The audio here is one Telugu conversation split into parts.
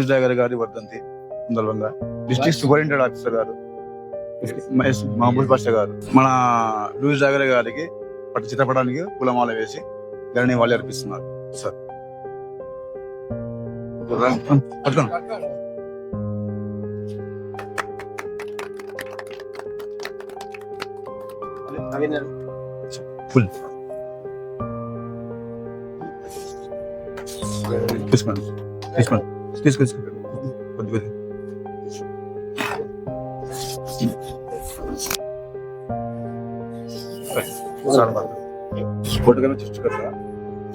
లూయిస్ డాగర్ గారి వర్ధంతి సందర్భంగా డిస్ట్రిక్ట్ సూపరింటెండెంట్ ఆఫీసర్ గారు మహబూబ్ బాషా గారు మన లూయిస్ డాగర్ గారికి చిత్రపటానికి పూలమాల వేసి గణని వాళ్ళు అర్పిస్తున్నారు సార్. ఫుల్ తీసుకోండి కొద్ది ఫోటోగ్రాఫ్ చెస్ట్ కదా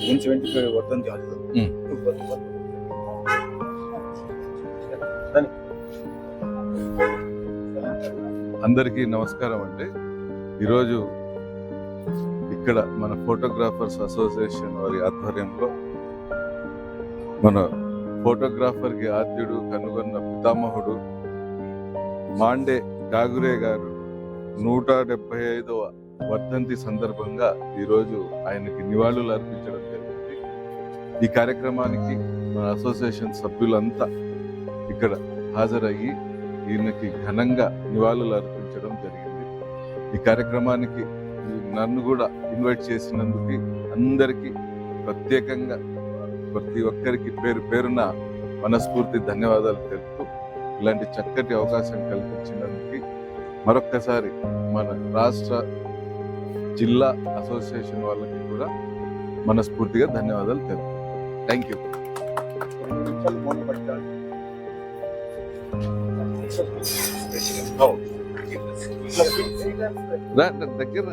175 వర్ధంతి అందరికీ నమస్కారం అండి. ఈరోజు ఇక్కడ మన ఫోటోగ్రాఫర్స్ అసోసియేషన్ వారి ఆధ్వర్యంలో మన ఫోటోగ్రాఫర్ కి ఆద్యుడు కనుగొన్న పితామహుడు మాండే గాగురే గారు 175వ వర్ధంతి సందర్భంగా ఈరోజు ఆయనకి నివాళులు అర్పించడం జరిగింది. ఈ కార్యక్రమానికి మన అసోసియేషన్ సభ్యులంతా ఇక్కడ హాజరయ్యి ఈయనకి ఘనంగా నివాళులు అర్పించడం జరిగింది. ఈ కార్యక్రమానికి నన్ను కూడా ఇన్వైట్ చేసినందుకు అందరికీ ప్రత్యేకంగా ప్రతి ఒక్కరికి పేరు పేరున మనస్ఫూర్తి ధన్యవాదాలు తెలుపుతూ ఇలాంటి చక్కటి అవకాశం కల్పించినందుకు మరొక్కసారి మన రాష్ట్ర జిల్లా అసోసియేషన్ వాళ్ళకి కూడా మనస్ఫూర్తిగా ధన్యవాదాలు తెలుపుతాం. Thank you. దగ్గర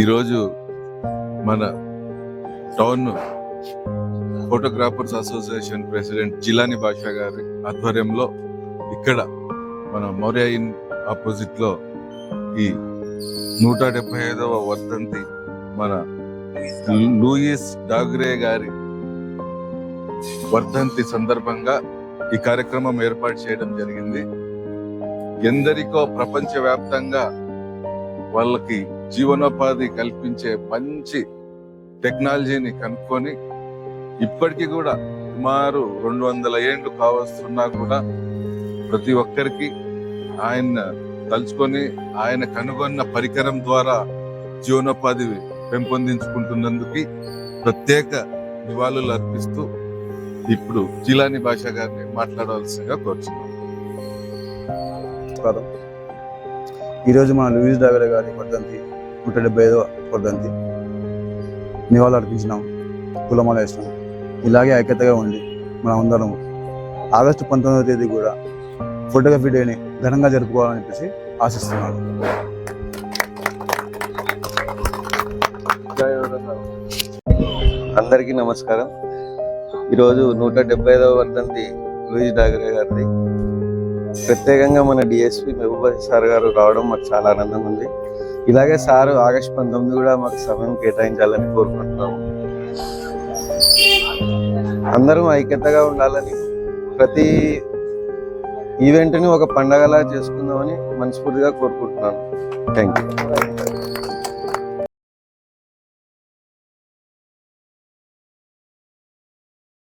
ఈరోజు మన town photographers association president Jilani Basha గారి ఆధ్వర్యంలో ఇక్కడ మన మౌర్య ఇన్ ఆపోజిట్ లో ఈ 175వ వర్ధంతి మన లూయిస్ డాగరే గారి వర్ధంతి సందర్భంగా ఈ కార్యక్రమం ఏర్పాటు చేయడం జరిగింది. ఎందరికో ప్రపంచవ్యాప్తంగా వాళ్ళకి జీవనోపాధి కల్పించే మంచి టెక్నాలజీని కనుక్కొని ఇప్పటికీ కూడా సుమారు 200 ఏళ్ళు కావస్తున్నా కూడా ప్రతి ఒక్కరికి ఆయన తలుచుకొని ఆయన కనుగొన్న పరికరం ద్వారా జీవనోపాధి పెంపొందించుకుంటున్నందుకు ప్రత్యేక నివాళులు అర్పిస్తూ ఇప్పుడు జిలాని బాషా గారిని మాట్లాడవలసిందిగా కోరుచున్నాం. ఈరోజు మన లూయిస్ డాగర్ గారి వర్ధంతి 175వ వర్ధంతి నివాళులు అర్పించినాం, పూలమాల వేసినాం. ఇలాగే ఐక్యతగా ఉండి మనం అందరం ఆగస్టు 19వ తేదీ కూడా ఫోటోగ్రఫీ డేని ఘనంగా జరుపుకోవాలని చెప్పేసి ఆశిస్తున్నాను. అందరికీ నమస్కారం. ఈరోజు 175వ వర్ధంతి లూయిస్ డాగరే గారిది. ప్రత్యేకంగా మన డిఎస్పి మహబూబ్ సార్ గారు రావడం మాకు చాలా ఆనందంగా ఉంది. ఇలాగే సారు ఆగస్టు 19 కూడా మాకు సమయం కేటాయించాలని కోరుకుంటున్నాము. అందరం ఐక్యతగా ఉండాలని, ప్రతి ఈవెంట్ని ఒక పండగలా చేసుకుందామని మనస్ఫూర్తిగా కోరుకుంటున్నాను. Thank you.